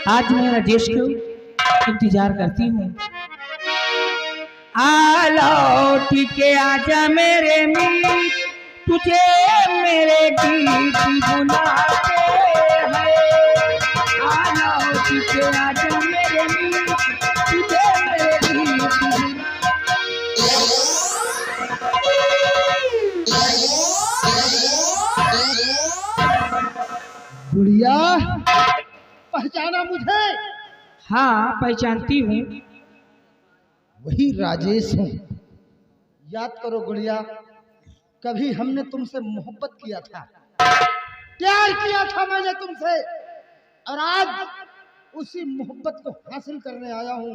आज मैं राजेश को इंतजार करती हूँ। आ लौट के आजा मेरे मीत, तुझे मेरे गीत बुलाते हैं। आ लौट के आजा मेरे मीत, तुझे मेरे गीत गुड़िया, पहचाना मुझे? हाँ, पहचानती हूँ। वही राजेश हूँ। याद करो गुड़िया, कभी हमने तुमसे मोहब्बत किया था, प्यार किया था मैंने तुमसे, और आज उसी मोहब्बत को हासिल करने आया हूँ।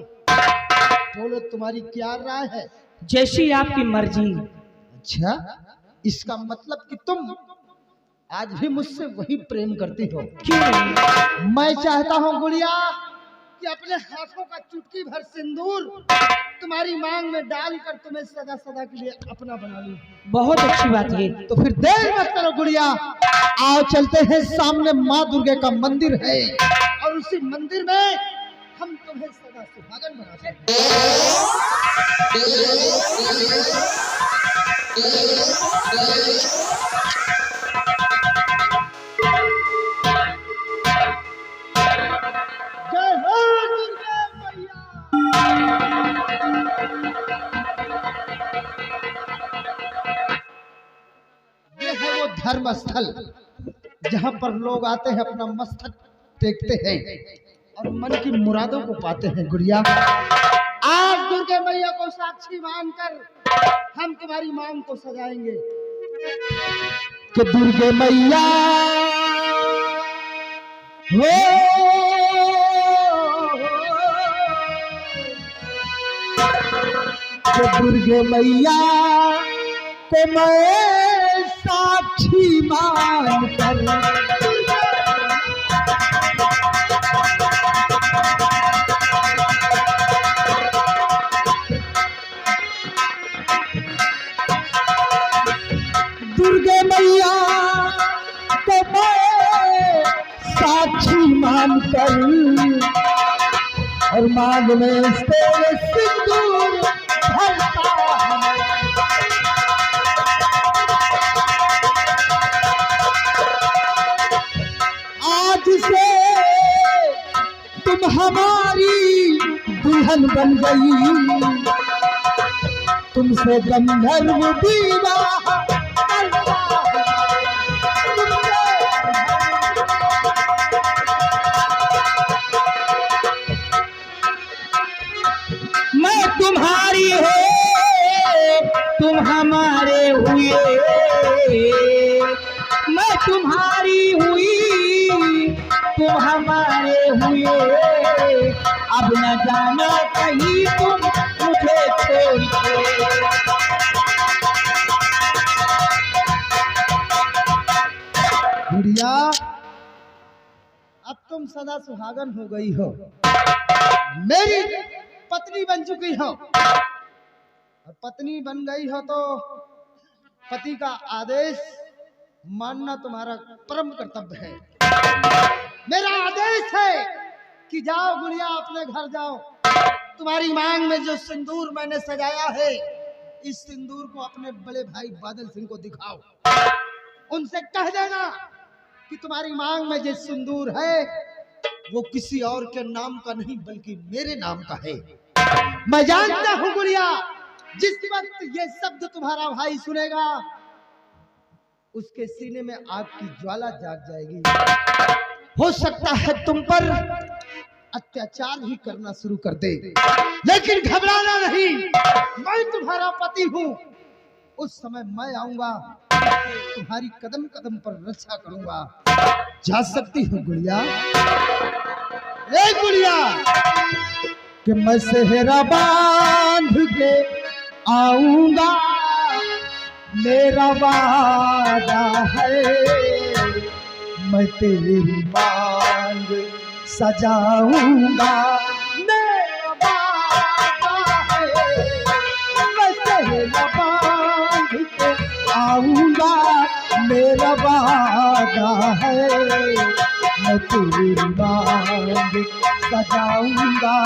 बोलो तुम्हारी क्या राय है? जैसी आपकी मर्जी। अच्छा, इसका मतलब कि तुम आज भी मुझसे वही प्रेम करती हो? क्यों? मैं चाहता हूँ गुड़िया कि अपने हाथों का चुटकी भर सिंदूर तुम्हारी मांग में डालकर तुम्हें सदा सदा के लिए अपना बना लूं। बहुत अच्छी बात है। तो फिर देर मत करो गुड़िया, आओ चलते हैं, सामने माँ दुर्गे का मंदिर है और उसी मंदिर में हम तुम्हें सदा सुहागन बना सकते धर्म स्थल, जहाँ पर लोग आते हैं, अपना मस्तक टेकते हैं और मन की मुरादों को पाते हैं। गुड़िया, आज दुर्गे मैया को साक्षी मानकर हम तुम्हारी मांग को सजाएंगे कि दुर्गे मैया हो, कि दुर्गे मैया को मैं साक्षी मान कर दुर्गे मैया को मैं साक्षी मान कर और मांग में तेरे सिंदूर भरता तुम हमारी दुल्हन बन गई, तुमसे गंधर्व विवाह करता मैं तुम्हारी हो, तुम हमारे हुए, मैं तुम्हारी हुई, तुम हमारे हुए। अब न जाना कहीं तुम मुझे छोड़ के। गुड़िया, अब तुम सदा सुहागन हो गई हो, मेरी पत्नी बन चुकी हो। और पत्नी बन गई हो तो पति का आदेश मानना तुम्हारा परम कर्तव्य है। मेरा आदेश है कि जाओ गुड़िया, अपने घर जाओ। तुम्हारी मांग में जो सिंदूर मैंने सजाया है, इस सिंदूर को अपने बड़े भाई बादल सिंह को दिखाओ। उनसे कह देना कि तुम्हारी मांग में जो सिंदूर है वो किसी और के नाम का नहीं बल्कि मेरे नाम का है। मैं जानता हूँ गुड़िया, जिस वक्त ये शब्द तुम्हारा भाई सुनेगा, उसके सीने में आग की ज्वाला जाग जाएगी। हो सकता है तुम पर अत्याचार ही करना शुरू कर दे, लेकिन घबराना नहीं, मैं तुम्हारा पति हूँ। उस समय मैं आऊंगा, तुम्हारी कदम कदम पर रक्षा करूंगा। जा सकती हूँ गुड़िया? ए गुड़िया, कि मैं सेहरा बांध के आऊंगा, मेरा वादा है, मैं तेरी मांग सजाऊंगा। मेरा वादा है, मैं सेहरा सजाऊंगा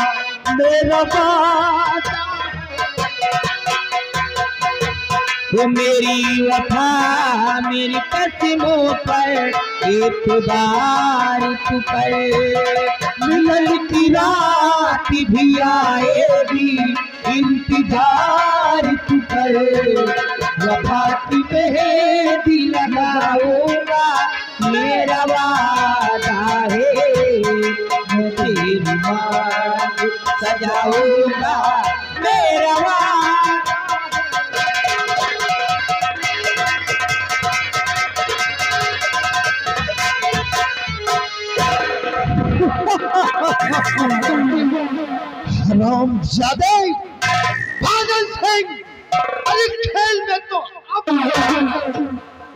मेरा वादा वो मेरी वफा मेरी कसमों पर एतबार तू कर। मिलन की रात भी आएगी इंतजार तू कर। वफा की मेहंदी लगाऊंगा मेरा वादा है। मैं तेरी मांग सजाऊंगा मेरा वादा। हराम जादे पागल सिंह, अरे खेल में तो अब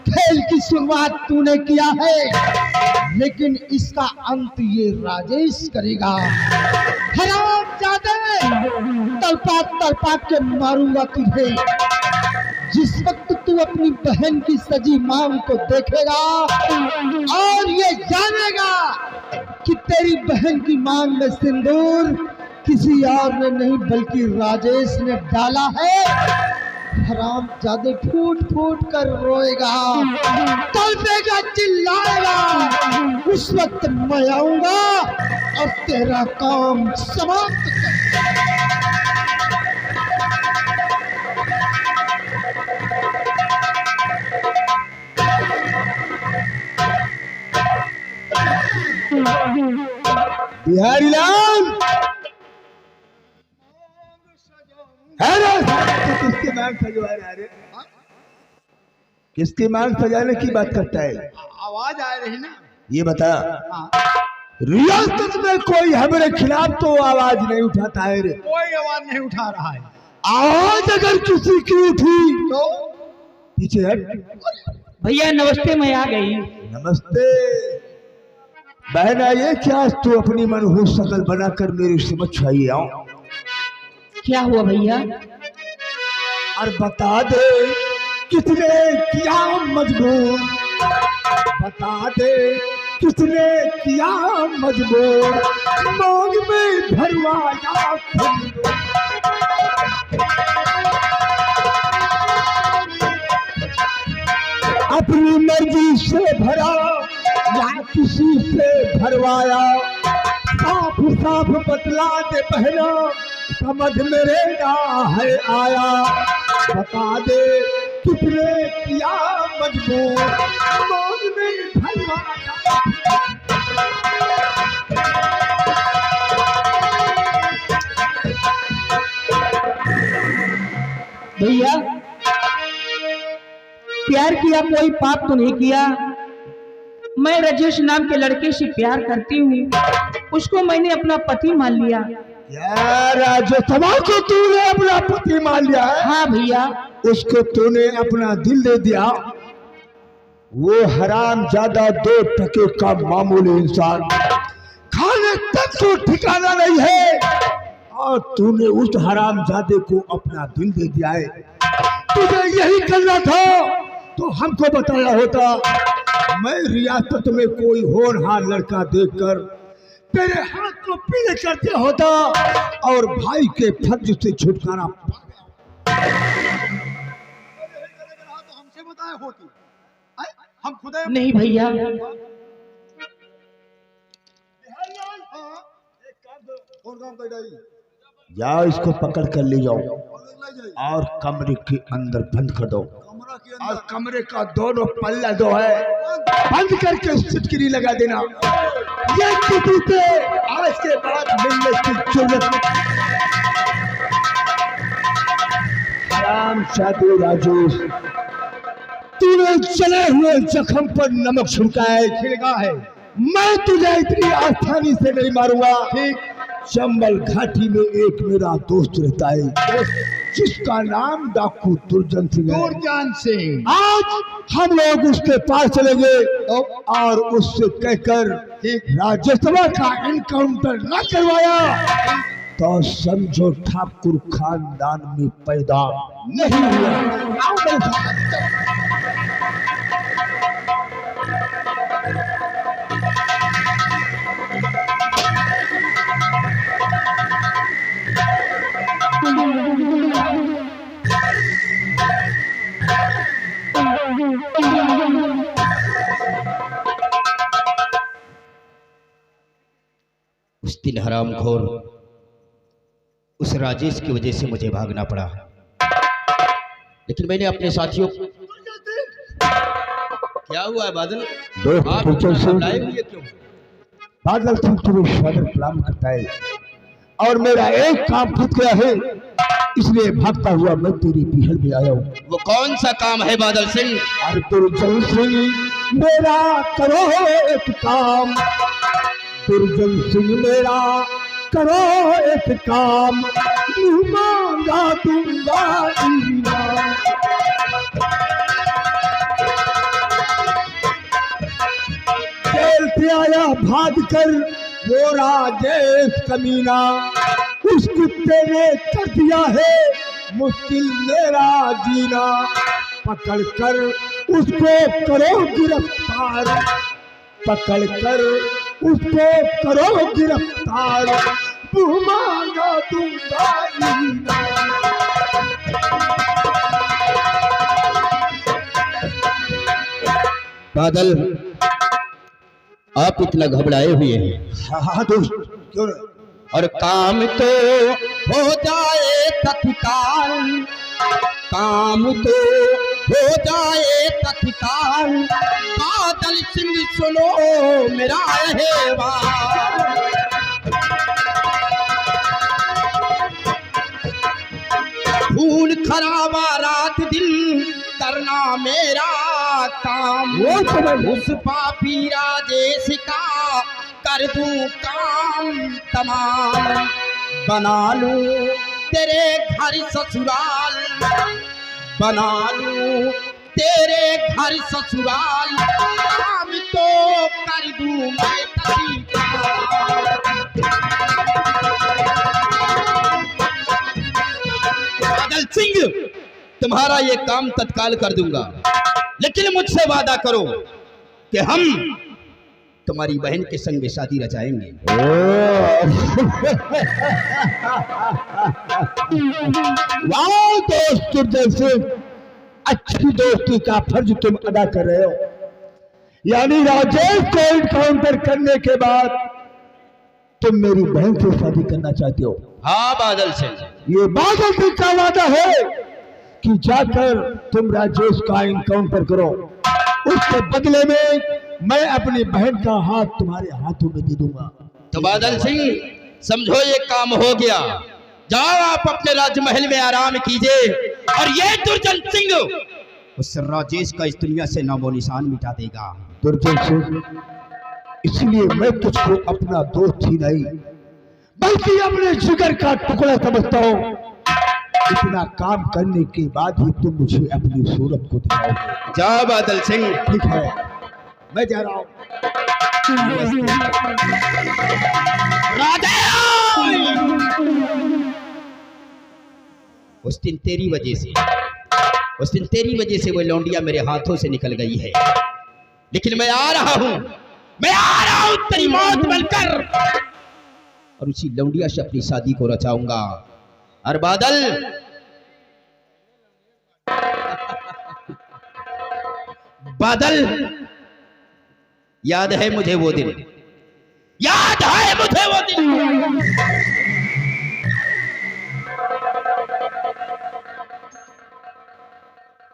खेल की शुरुआत तूने किया है, लेकिन इसका अंत ये राजेश करेगा। हराम जादे, तड़पा तड़पा के मारूंगा तुझे। जिस वक्त तू अपनी बहन की सजी मांग को देखेगा और ये जानेगा कि तेरी बहन की मांग में सिंदूर किसी और ने नहीं बल्कि राजेश ने डाला है, हराम जादे फूट फूट कर रोएगा, तड़पेगा, चिल्लाएगा। उस वक्त मैं आऊंगा और तेरा काम समाप्त बिहारी लाल किसकी मांग सजवा रहा है? किसकी मांग सजाने की बात करता है? आवाज आ रही ना, ये बता। रियासत में कोई हमारे खिलाफ तो आवाज नहीं उठाता है रे। कोई आवाज नहीं उठा रहा है। आवाज अगर किसी की उठी तो पीछे हट। भैया नमस्ते, मैं आ गई। नमस्ते बहना, ये क्या तू अपनी मनहूस शक्ल बनाकर मेरी समझ आई आओ? क्या हुआ भैया? और बता दे किसने किया मजबूर, बता दे किसने किया मजबूर, मांग में भरवाया अपनी मर्जी से भरा या किसी से भरवाया, साफ साफ बतला दे पहला समझ मेरे ना है आया। बता दे किसने किया मजबूर, मांग में भरवाया। भैया प्यार किया, कोई पाप तो नहीं किया। मैं राजेश नाम के लड़के से प्यार करती हूँ, उसको मैंने अपना पति मान लिया। यार राजसभा को तूने अपना पति मान लिया है? हाँ भैया। उसको तूने अपना दिल दे दिया। वो हराम ज्यादा 2 टके का मामूली इंसान, खाने तक तो ठिकाना नहीं है, और तूने उस हराम जादे को अपना दिल दे दिया है। तुझे यही करना था तो हमको बताया होता। मैं रियासत में कोई होनहार लड़का देखकर तेरे हाथ को पीले करते होता और भाई के फर्ज से छुटकारा पा गया। तो हमसे बताए होती, हम खुद नहीं भैया। जाओ इसको पकड़ कर ले जाओ और कमरे के अंदर बंद कर दो, और कमरे का दोनों पल्ला जो है बंद करके सिटकिरी लगा देना। ये किसी से आज के बाद मिलने की जरूरत नहीं। हराम जादे राजेश, तूने जले हुए जख्म पर नमक छिड़का है। मैं तुझे इतनी आसानी से नहीं मारूंगा। ठीक, चंबल घाटी में एक मेरा दोस्त रहता है जिसका नाम डाकू दुर्जन सिंह है। दुर्जन सिंह, आज हम लोग उसके पास चलेंगे और उससे कहकर राज्यसभा का एनकाउंटर न करवाया तो समझो ठाकुर खानदान में पैदा नहीं हुआ। आओ मेरे साथ। दिन हरामखोर उस राजेश की वजह से मुझे भागना पड़ा, लेकिन मैंने अपने साथियों क्या हुआ है बादल? दोस्त आप तुझे से लाए हुए क्यों? बादल सिंह तुम्हें स्वागत सलाम करता है और मेरा एक काम फंस गया है, इसलिए भागता हुआ मैं तेरी पीहल में आया हूँ। वो कौन सा काम है बादल सिंह? और दुर्जन सिंह मेरा करो एक काम, दुर्जन सिंह मेरा करो एक काम, मुँह मांगा दूंगा इनाम। जेल से आया भाग कर वो राजेश कमीना, उस कुत्ते ने कर दिया है मुश्किल मेरा जीना, पकड़ कर उसको करो गिरफ्तार, पकड़ कर उसको करो गिरफ्तार, मुँह मांगा दूंगा इनाम। बादल आप इतना घबराए हुए हैं हाँ दोस्त, क्यों नहीं? और काम तो हो जाए तत्काल, काम तो हो जाए तत्काल, बादल सिंह सुनो मेरा अहवाल। खून खराबा रात दिन करना मेरा काम, वो समझ उस पापी राजेश का कर दूं काम तमाम, बना लूं तेरे घर ससुराल, बना लूं तेरे घर ससुराल, काम तो कर दूं मैं तत्काल। बादल सिंह तुम्हारा ये काम तत्काल कर दूंगा, लेकिन मुझसे वादा करो कि हम तुम्हारी बहन के संग शादी रचाएंगे। वाह दोस्त दुर्जन सिंह, अच्छी दोस्ती का फर्ज तुम अदा कर रहे हो, यानी राजेश को इनकाउंटर करने के बाद तुम मेरी बहन से शादी करना चाहते हो। हाँ बादल सिंह, ये बादल सिंह का वादा है कि जाकर तुम राजेश का इनकाउंटर करो, उसके बदले में मैं अपनी बहन का हाथ तुम्हारे हाथों में दे दूंगा। तो बादल सिंह समझो ये काम हो गया, जाओ आप अपने राजमहल में आराम कीजिए, और ये दुर्जन सिंह उस राजेश का इस दुनिया से नामो निशान मिटा देगा। दुर्जन सिंह, इसलिए मैं तुझको अपना दोस्त ही नहीं बल्कि अपने जिगर का टुकड़ा समझता हूँ। इतना काम करने के बाद ही तुम मुझे अपनी सूरत को दिखाओगे। जाओ बादल सिंह। ठीक है, मैं जा रहा हूँ। उस दिन तेरी वजह से वो लौंडिया मेरे हाथों से निकल गई है, लेकिन मैं आ रहा हूं तेरी मौत बनकर, और उसी लौंडिया से अपनी शादी को रचाऊंगा। और बादल याद है मुझे वो दिन,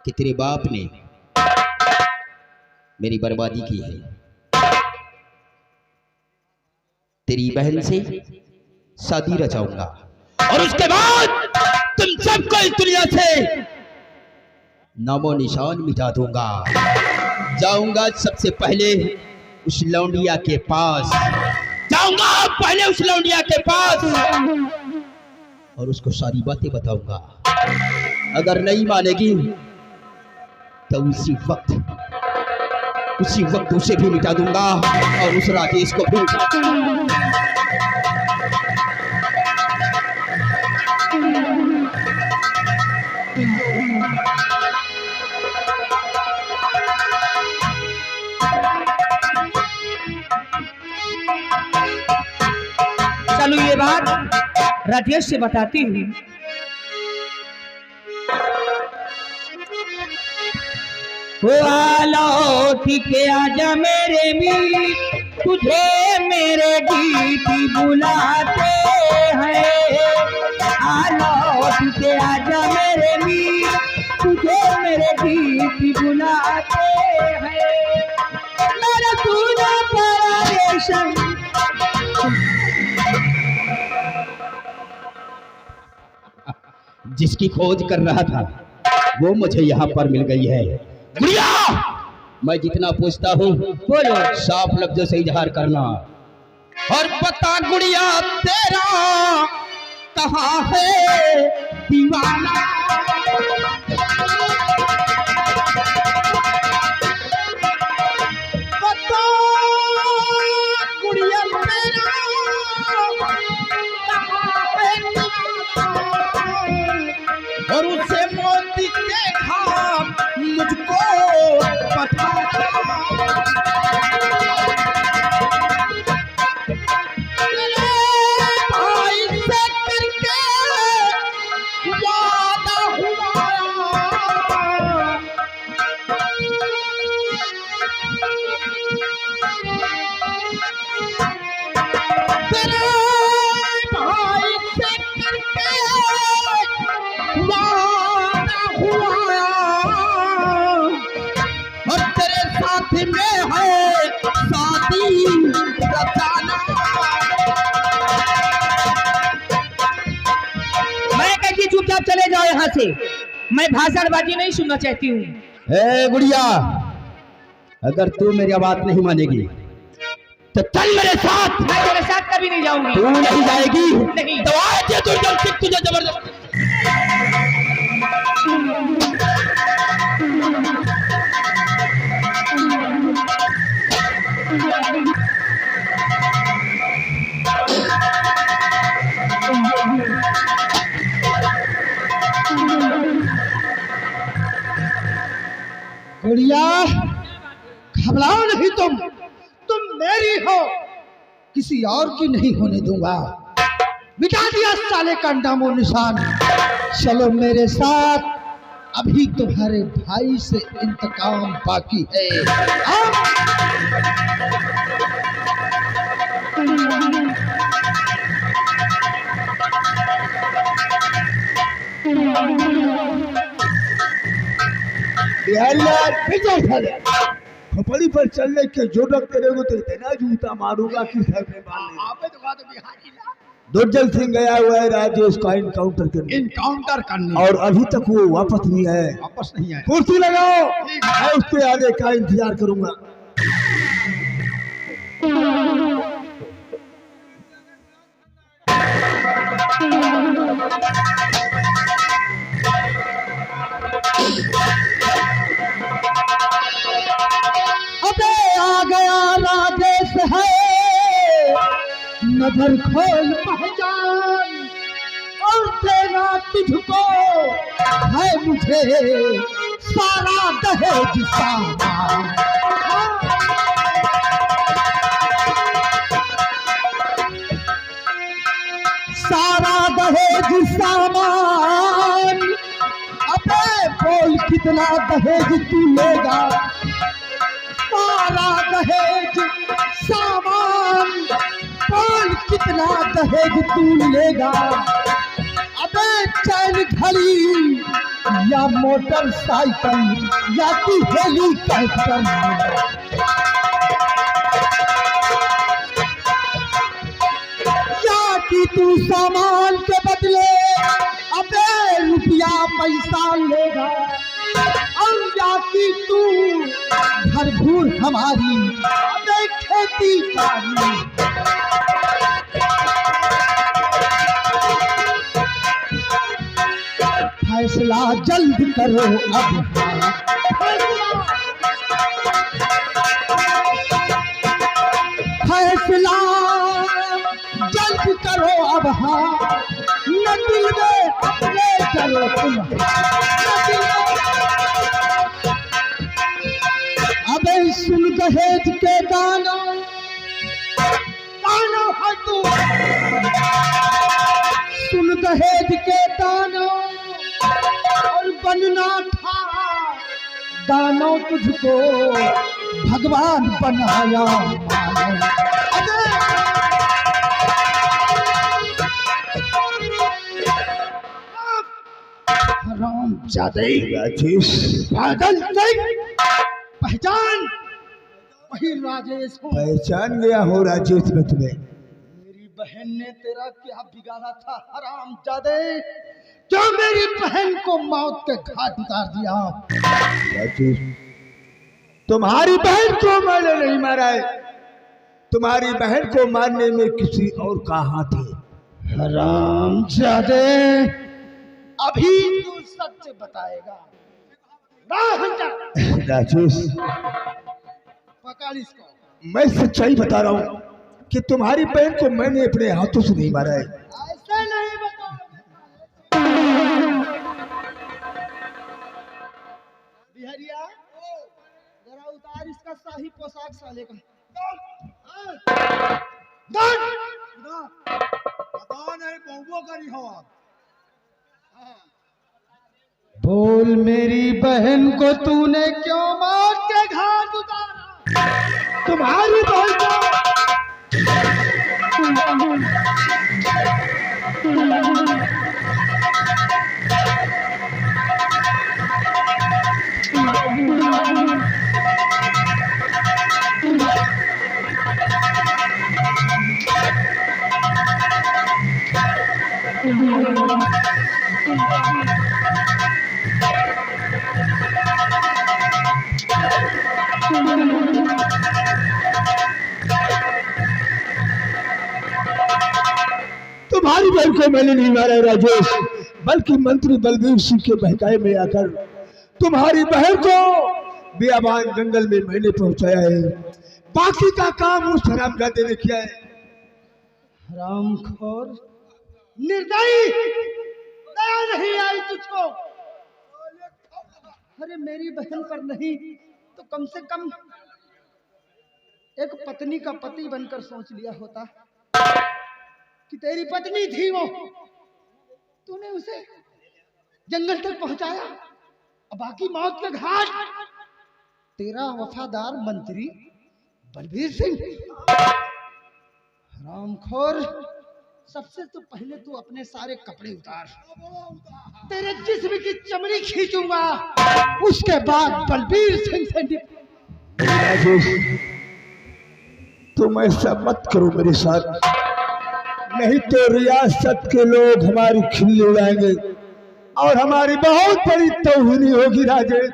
कि तेरे बाप ने मेरी बर्बादी की है। तेरी बहन से शादी रचाऊंगा और उसके बाद तुम सबको इस दुनिया से नामो निशान मिटा दूंगा। जाऊंगा सबसे पहले उस लौंडिया के पास, और उसको सारी बातें बताऊंगा। अगर नहीं मानेगी तो उसी वक्त उसे भी मिटा दूंगा और उस राजेश को भी। चलो ये बात राजेश से बताती हूँ। ठीक है, आजा मेरे मीत, तुझे मेरे गीत बुलाते हैं, आ लौट के आजा मेरे मीर, तुझे मेरे गीत बुलाते हैं। मेरा तूने पड़ा रेशम, जिसकी खोज कर रहा था वो मुझे यहाँ पर मिल गई है। गुड़िया, मैं जितना पूछता हूँ बोलो। साफ लफ्जों से इजहार करना। और पता गुड़िया तेरा कहाँ है दीवाना? पता गुड़िया तेरा कहाँ है दीवाना? और उसे मोती के घाम मुझको पता। चुपचाप चले जाओ यहाँ से, मैं भाषणबाजी नहीं सुनना चाहती हूँ। ए गुड़िया, अगर तू मेरी बात नहीं मानेगी तो चल मेरे साथ। मैं तेरे साथ कभी नहीं जाऊंगी। तू नहीं जाएगी? नहीं। तो आज दुर्जन सिंह तुझे जबरदस्ती। गुड़िया, घबराओ नहीं, तुम मेरी हो, किसी और की नहीं होने दूंगा। मिटा दिया साले का नामो निशान। चलो मेरे साथ, अभी तुम्हारे भाई से इंतकाम बाकी है। खोपड़ी पर चलने के जोड़क करेगो तो इतना जूता मारूंगा कि सर में बाल दुर्जन सिंह गया हुआ है राजेश का इनकाउंटर करने और अभी तक वो वापस नहीं आया। कुर्सी लगाओ, मैं उसके आने का इंतजार करूंगा। अबे आ गया राजेश है, नजर खोल पहचान, और तेरा तुझको है मुझे सारा दहेज सामान। सारा दहेज सामान, अबे बोल कितना दहेज तू लेगा? सारा दहेज सामान, बोल कितना दहेज तू लेगा? अबे चैन घड़ी या मोटरसाइकिल या तू हेलीकॉप्टर? या कि तू सामान के बदले अबे रुपया पैसा लेगा? और या कि तू घर घूर हमारी अबे खेती बाड़ी? फैसला जल्द करो अब, फैसला जल्द करो अब। हाँ, न दिल में अपने करो तुम, अबे सुन दहेज के गाना, गाना है तू, सुन दहेज के गाना, और बनना था दानों तुझको भगवान बनाया मानो। हराम जादे राजेश, पागल नहीं, पहचान वही राजेश हूँ। पहचान गया हो राजेश मैं तुम्हें। मेरी बहन ने तेरा क्या बिगाड़ा था हराम जादे, जो मेरी बहन को मौत के घाट उतार दिया। राजेश, तुम्हारी बहन को मैंने नहीं मारा है, तुम्हारी बहन को मारने में किसी और का हाथ है। हराम जादे, अभी तू सच बताएगा। राजेश, पकड़ इसको। मैं सच्चाई बता रहा हूँ कि तुम्हारी बहन को मैंने अपने हाथों से नहीं मारा है। ऐसे नहीं बता। बिहारिया, जरा उतार इसका शाही पोशाक साले का। बोल मेरी बहन को तूने क्यों मौत के घाट उतारा? तुम्हारी बहन को तुम्हारी बहन को मैंने नहीं मारा है राजेश, बल्कि मंत्री बलबीर सिंह के बहकावे में आकर तुम्हारी बहन को बियाबान जंगल में मैंने पहुंचाया है। बाकी का काम उस हरामजादे ने किया है। हरामखोर, निर्दयी, दया नहीं आई तुझको। अरे मेरी बहन पर नहीं तो कम से कम एक पत्नी का पति बनकर सोच लिया होता कि तेरी पत्नी थी वो, तूने उसे जंगल तक पहुंचाया और बाकी मौत के घाट तेरा वफादार मंत्री बलबीर सिंह। हरामखोर, सबसे तो पहले तू अपने सारे कपड़े उतार, तेरे जिस्म की चमड़ी खींचूंगा, उसके बाद बलबीर सिंह से राजेश, तुम ऐसा मत करो मेरे साथ, नहीं तो रियासत के लोग हमारी खिल्ली उड़ाएंगे और हमारी बहुत बड़ी तौहीनी होगी। राजेश,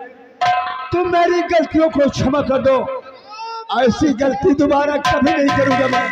तुम मेरी गलतियों को क्षमा कर दो, ऐसी गलती दोबारा कभी नहीं करूंगा मैं।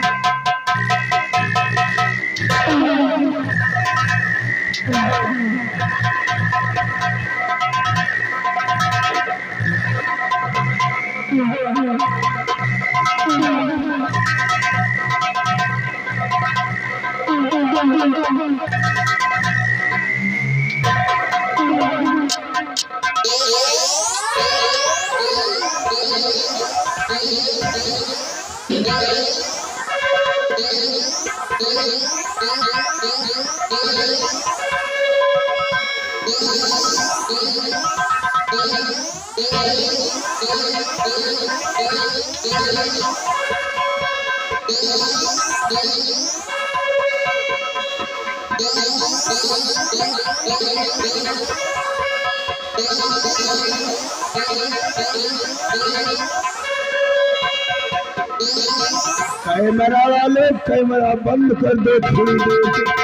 कैमरा वाले, कैमरा बंद कर दो थोड़ी देर।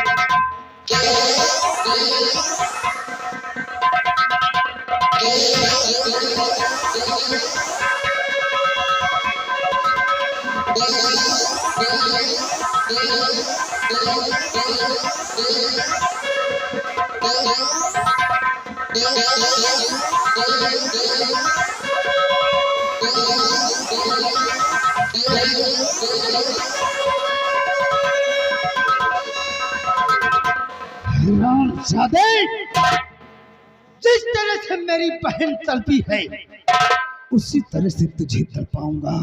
हरामजादे, जिस तरह से मेरी बहन तड़पी है उसी तरह से तुझे तड़पाऊंगा।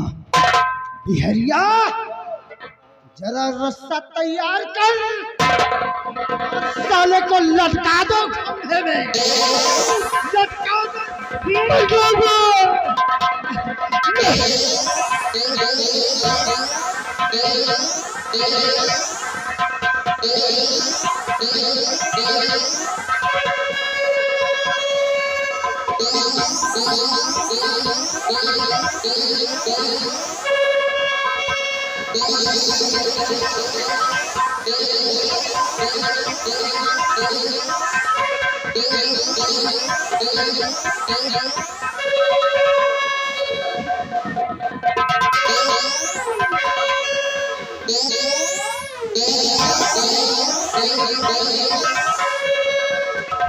बिहरिया, जरा रास्ता तैयार कर, साले को लटका दो खंभे में, लटका दो।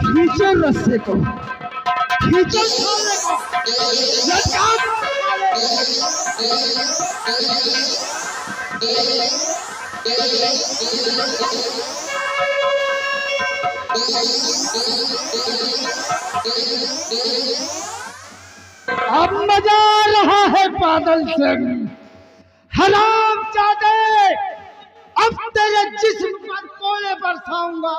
खींचो रस्से को, खींचो साले को, लटकाओ अब मजा आ रहा है बादल सिंह। हराम जादे, अब तेरे जिस्म पर कोयले बरसाऊंगा।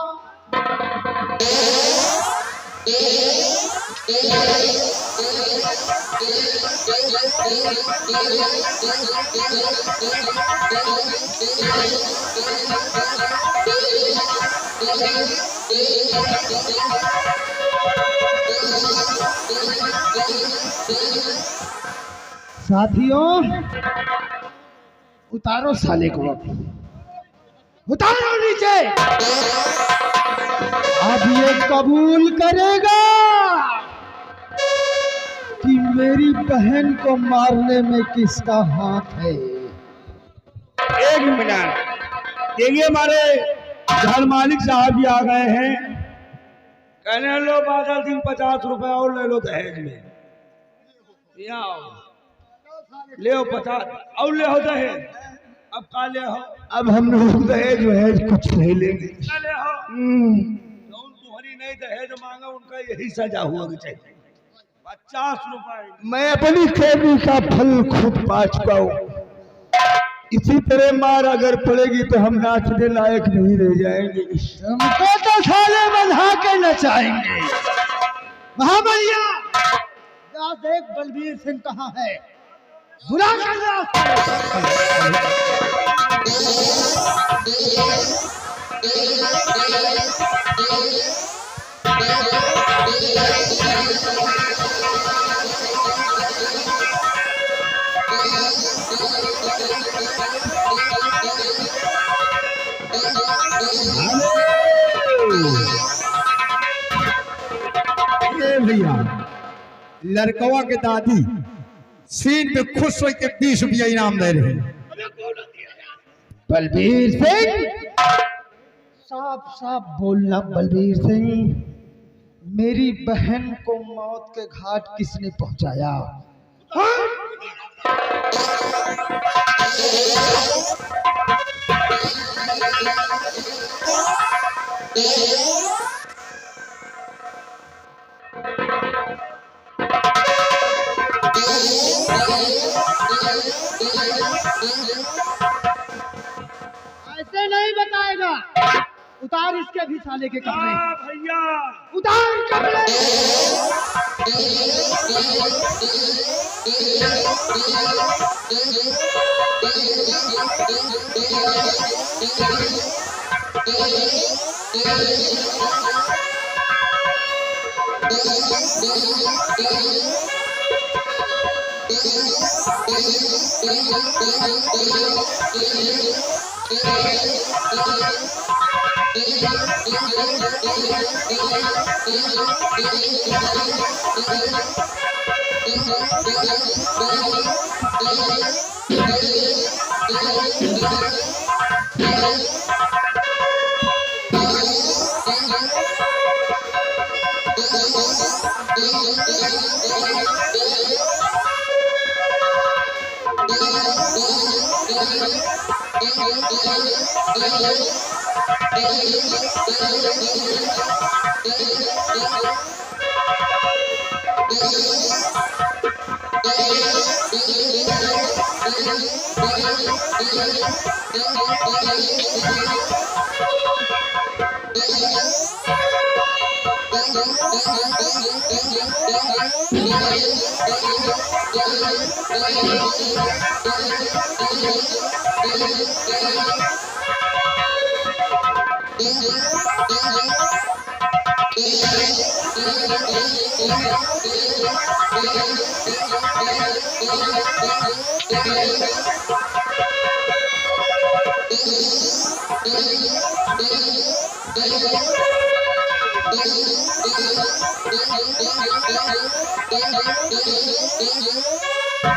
साथियों, उतारो साले को, उतारो नीचे। अब ये कबूल करेगा कि मेरी बहन को मारने में किसका हाथ है। एक मिनट, देखिए हमारे घर मालिक साहब भी आ गए हैं। कहने लो बादल सिंह 50 रुपए और ले लो दहेज में। यहाँ आओ, ले हो 50 और ले हो दहेज। अब का ले हो? अब हम लोग दहेज वहेज कुछ नहीं लेंगे। ले हो तुम्हारी नहीं दहेज मांगा, उनका यही सजा हुआ चाहिए। 50 रुपए। मैं अपनी खेती का फल खुद पा चुका हूँ। इसी तरह मार अगर पड़ेगी तो हम नाचने लायक नहीं रह जाएंगे। हमको तो साले बंधा के नचाएंगे। महाबलिया, देख बलबीर सिंह कहाँ है, बुला कर भैया, लड़कवा के दादी सीन पे खुश हो के 20 रुपया इनाम दे रहे हैं। बलबीर सिंह, साफ साफ बोलना बलबीर सिंह, मेरी बहन को मौत के घाट किसने पहुंचाया? ऐसे नहीं बताएगा। उतार इसके भी साले के कपड़े। भैया उतार कपड़े।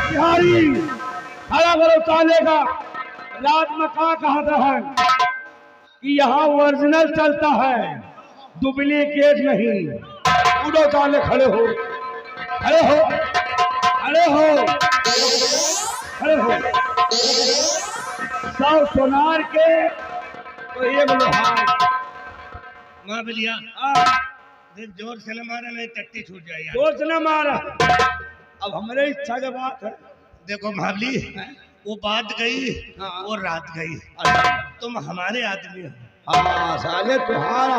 बिहारी खड़ा करो ताले का। रात में कहा था है कि यहाँ ओरिजिनल चलता है, डुप्लीकेट नहीं। उड़ो ताले, खड़े हो, खड़े हो, खड़े हो, खड़े हो। 100 सोनार के तो एक लोहार। माँ बिलिया देख, जोर से न मारा नहीं टट्टी छूट जाएगी। जोर से न मारा, अब हमारे इच्छा की बात है। देखो महाबली, वो बात गई, वो रात गई। तुम हमारे आदमी हो। हाँ साले तुम्हारा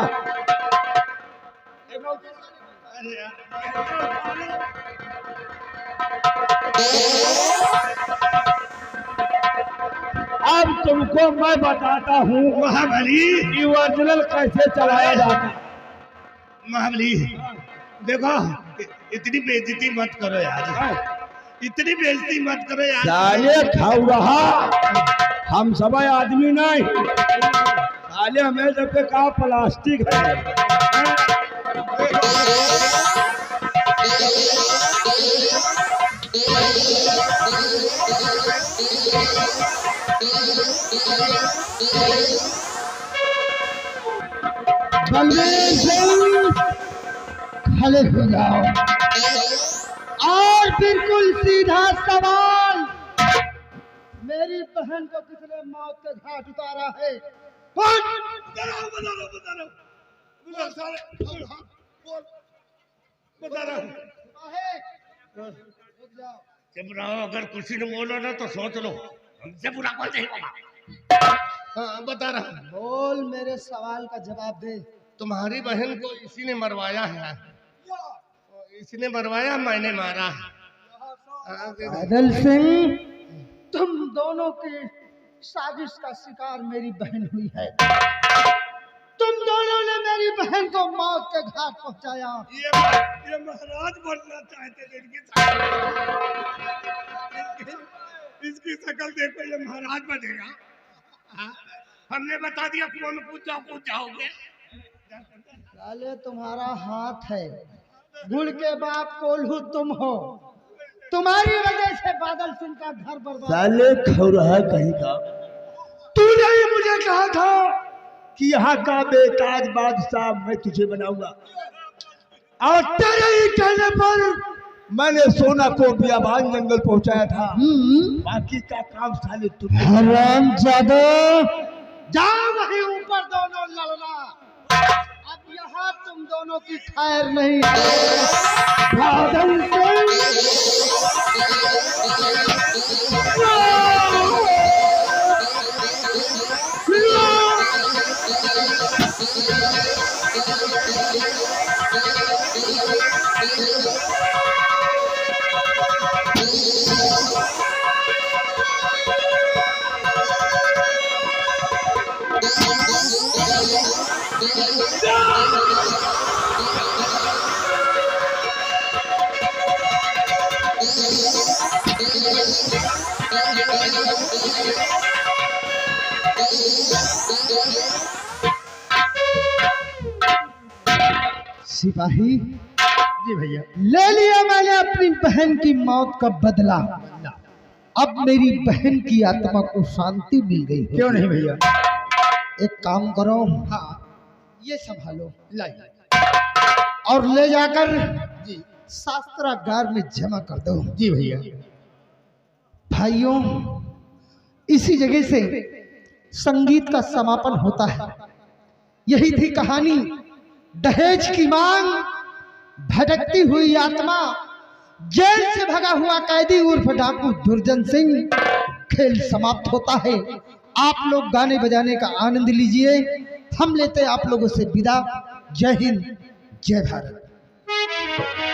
अरे यार, अब तुमको मैं बताता हूँ महाबली, कि ओरिजिनल कैसे चलाया जाता है। महाबली देखो, इतनी बेइज्जती मत करो यार, इतनी बेइज्जती मत करो यार। साले खाऊ रहा, हम सब आदमी नहीं। साले हमें सबके कहा प्लास्टिक है। बलदेव सिंह, खड़े हो जाओ और बिल्कुल सीधा सवाल, मेरी बहन को किसने मौत के घाट उतारा है? कौन? बता रहा हूँ। चुप रहो, अगर किसी ने बोला ना तो सोच लो, हमसे बुरा कौन नहीं होगा। हाँ बता रहा हूँ। बोल, मेरे सवाल का जवाब दे। तुम्हारी बहन को इसी ने मरवाया है। इसने मरवाया, मैंने मारा। बादल सिंह, तुम दोनों की साजिश का शिकार मेरी बहन हुई है। तुम दोनों ने मेरी बहन को मौत के घाट पहुंचाया। ये महाराज बनना चाहते थे, इसकी शक्ल देखो, ये महाराज बनेगा। हाँ? हमने बता दिया, कुआं में कूद जाओगे। साले तुम्हारा हाथ है, गुड़ के बाप कोल्हू तुम हो। तुम्हारी वजह से बादल सिंह का घर बर्बाद। साले खौरा कहीं का। तूने ही मुझे कहा था कि यहाँ का बेताज बादशाह मैं तुझे बनाऊंगा, और तेरे ही कहने पर मैंने सोना को बियाबान जंगल पहुंचाया था। बाकी का काम साले तुम। हरामजादा, जाओ वहीं ऊपर दोनों लड़ना। अब यहाँ तुम दोनों की खैर नहीं है। बादल सिपाही जी भैया, ले लिया मैंने अपनी बहन की मौत का बदला। अब मेरी बहन की आत्मा को शांति मिल गई है। क्यों नहीं भैया? एक काम करो, हाँ ये संभालो, लाइए और ले जाकर जी शास्त्रागार में जमा कर दो। जी भैया। भाइयों, इसी जगह से संगीत का समापन होता है। यही थी कहानी, दहेज की मांग, भटकती हुई आत्मा, जेल से भगा हुआ कैदी उर्फ डाकू दुर्जन सिंह। खेल समाप्त होता है। आप लोग गाने बजाने का आनंद लीजिए। हम लेते आप लोगों से विदा। जय हिंद, जय भारत।